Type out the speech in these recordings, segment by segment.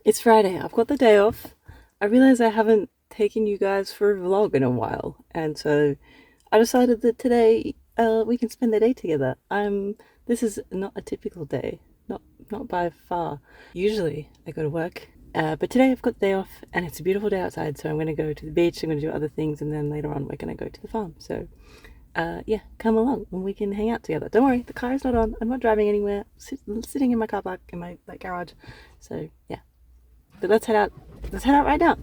It's Friday. I've got the day off. I realize I haven't taken you guys for a vlog in a while, and so I decided that today we can spend the day together. This is not a typical day, not by far. Usually I go to work, but today I've got the day off, and it's a beautiful day outside. So I'm going to go to the beach. I'm going to do other things, and then later on we're going to go to the farm. So yeah, come along and we can hang out together. Don't worry, the car is not on. I'm not driving anywhere. Sitting in my car park in my garage. So yeah. But let's head out. Let's head out right now.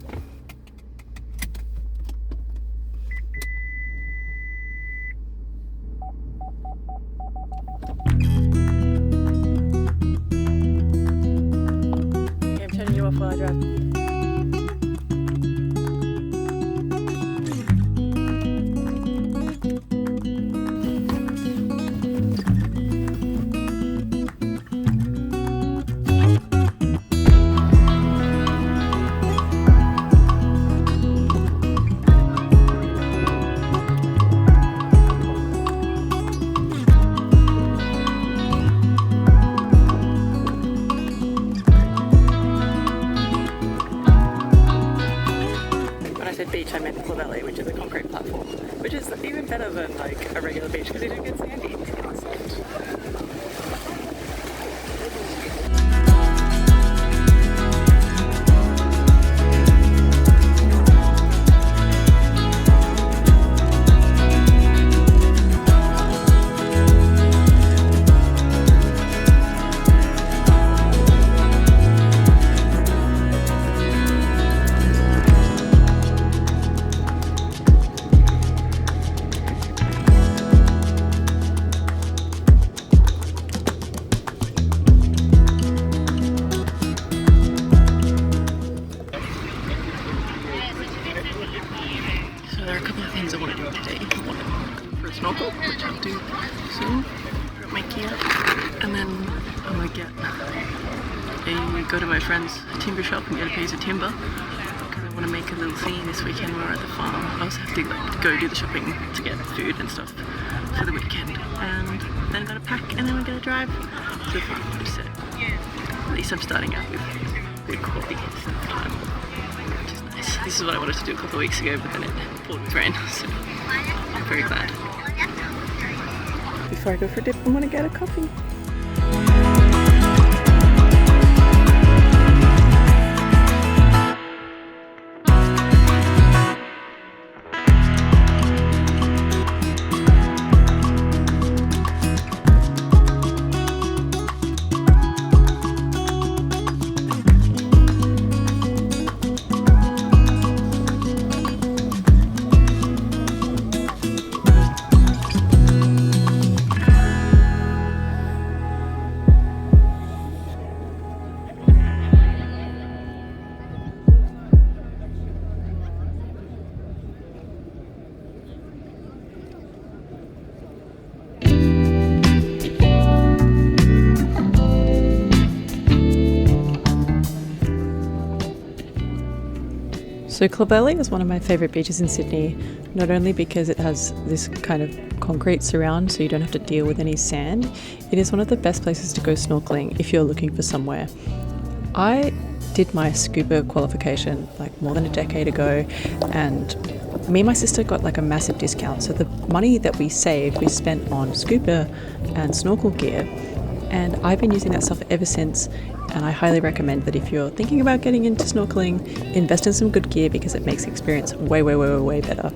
Okay, I'm turning you off while I drive. Beach, I meant Clovelly, which is a concrete platform, which is even better than like a regular beach because it don't get sandy. It's kind of soft. Snorkel, which I'll do soon. Drop my key out, and then I'm gonna go to my friend's timber shop and get a piece of timber because I want to make a little scene this weekend when we're at the farm. I also have to go do the shopping to get food and stuff for the weekend, and then I'm gonna pack, and then we're gonna drive to the farm. So at least I'm starting out with good quality time, which is nice. This is what I wanted to do a couple of weeks ago, but then it poured with rain, so I'm very glad. Before I go for a dip, I'm gonna get a coffee. So Clovelly is one of my favourite beaches in Sydney, not only because it has this kind of concrete surround so you don't have to deal with any sand, it is one of the best places to go snorkeling if you're looking for somewhere. I did my scuba qualification like more than a decade ago, and me and my sister got like a massive discount, so the money that we saved we spent on scuba and snorkel gear, and I've been using that stuff ever since. And I highly recommend that if you're thinking about getting into snorkeling, invest in some good gear because it makes the experience way better.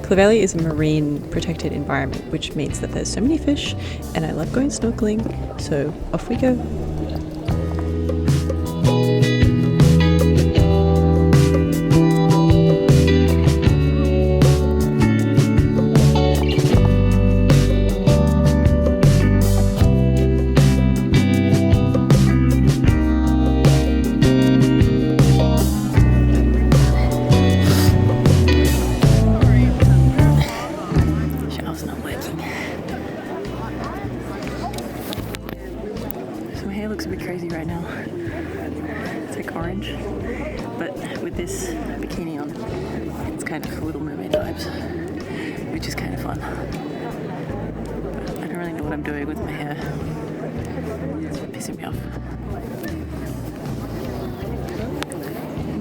Clovelly is a marine protected environment, which means that there's so many fish, and I love going snorkeling, so off we go. Looks a bit crazy right now. It's like orange, but with this bikini on, it's kind of Little Mermaid vibes, which is kind of fun. But I don't really know what I'm doing with my hair. It's pissing me off.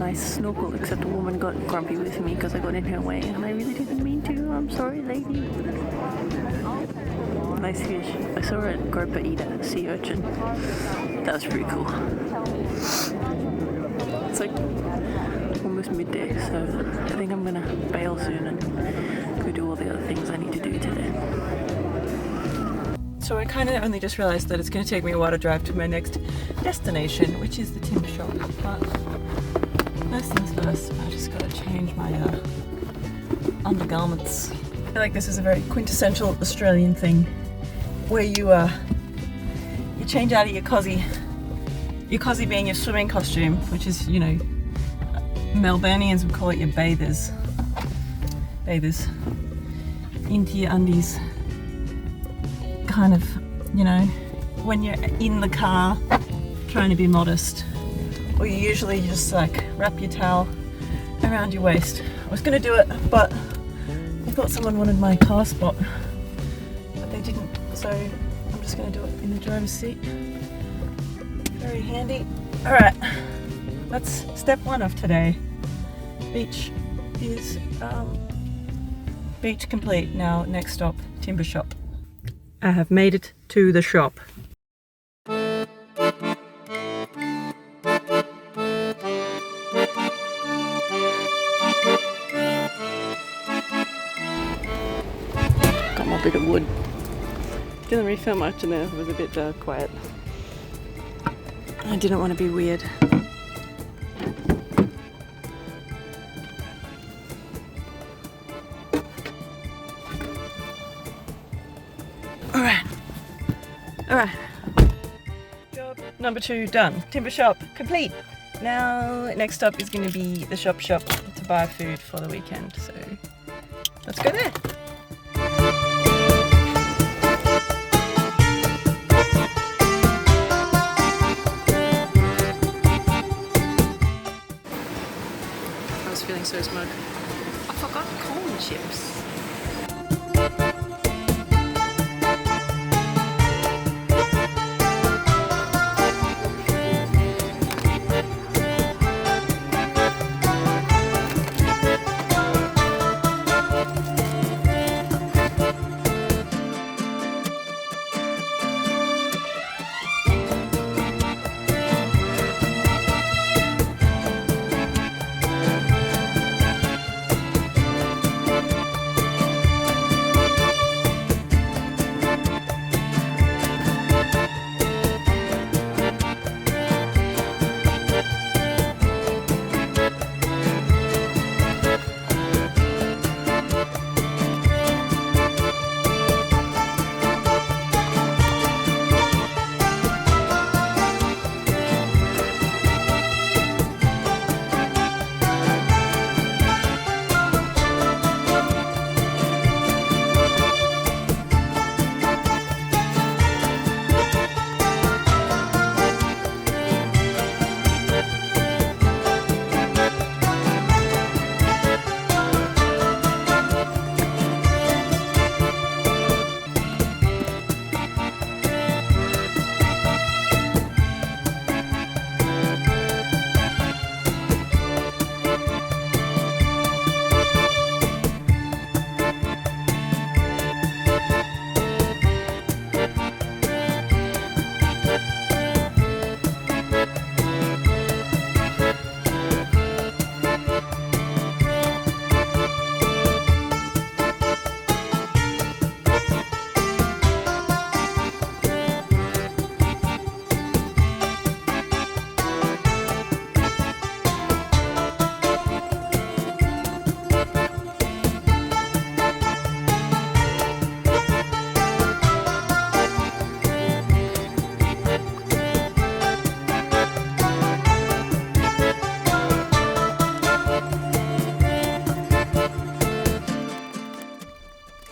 nice snorkel, except the woman got grumpy with me because I got in her way, and I really didn't mean to. I'm sorry, lady. Nice fish. I saw a grouper eat a sea urchin. That was pretty cool. It's like almost midday, so I think I'm gonna bail soon and go do all the other things I need to do today. So I kind of only just realised that it's going to take me a while to drive to my next destination, which is the timber shop. But first things first, I just got to change my undergarments. I feel like this is a very quintessential Australian thing, where you change out of your cosy being your swimming costume, which is, you know, Melburnians would call it your bathers, into your undies. Kind of, you know, when you're in the car trying to be modest, or you usually just like wrap your towel around your waist. I was gonna do it, but I thought someone wanted my car spot, but they didn't, so I'm just gonna do it in the driver's seat. Very handy. Alright, that's step one of today. Beach is beach complete. Now next stop, timber shop. I have made it to the shop. Got my bit of wood. Didn't really feel much in there, it was a bit quiet. I didn't want to be weird. Alright, job number 2 done. Timber shop complete. Now next up is going to be the shop to buy food for the weekend, so let's go there. I was feeling so smug. I forgot corn chips.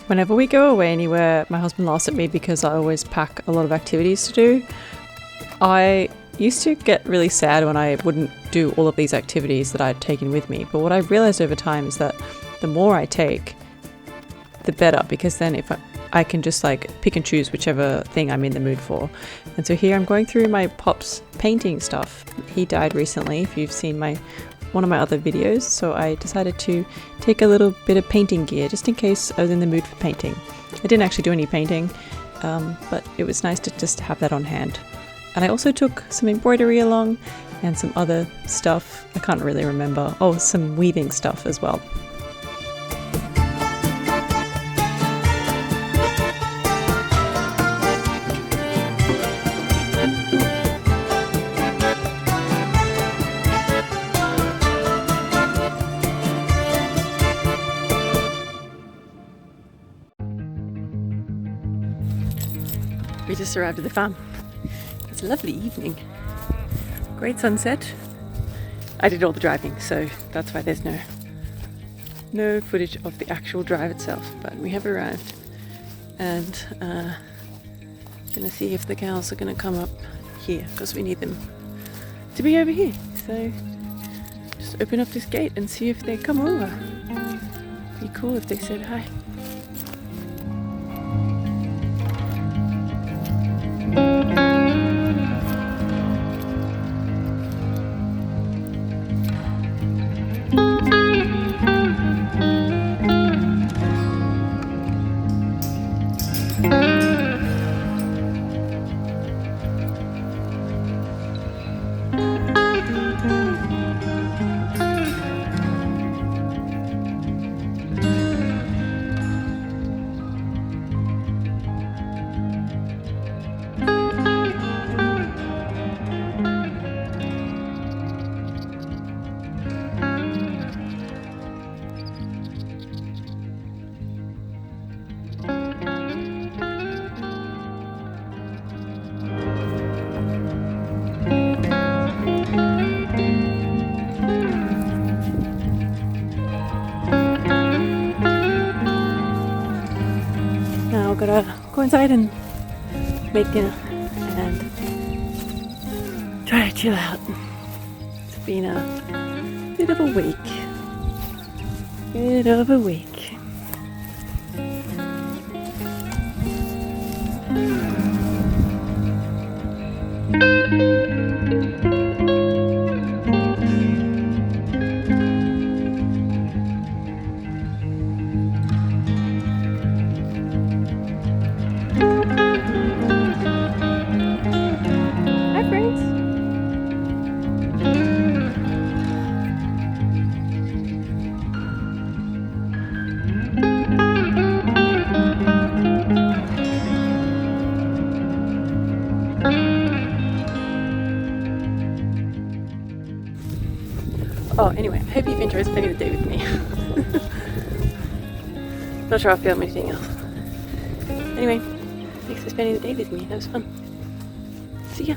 Whenever we go away anywhere, my husband laughs at me because I always pack a lot of activities to do. I used to get really sad when I wouldn't do all of these activities that I'd taken with me, but what I've realized over time is that the more I take, the better, because then if I can just like pick and choose whichever thing I'm in the mood for. And so here I'm going through my Pop's painting stuff. He died recently. If you've seen my one of my other videos, so I decided to take a little bit of painting gear just in case I was in the mood for painting. I didn't actually do any painting, but it was nice to just have that on hand. And I also took some embroidery along and some other stuff. I can't really remember. Oh, some weaving stuff as well. We just arrived at the farm. It's a lovely evening. Great sunset. I did all the driving, so that's why there's no footage of the actual drive itself, but we have arrived and gonna see if the cows are gonna come up here because we need them to be over here. So just open up this gate and see if they come over. Be cool if they said hi. Now I've gotta go inside and make dinner and try to chill out. It's been a bit of a week. Hi friends. Oh, anyway, I hope you've enjoyed spending the day with me. Not sure I'll film anything else. Anyway, thanks for spending the day with me. That was fun. See ya.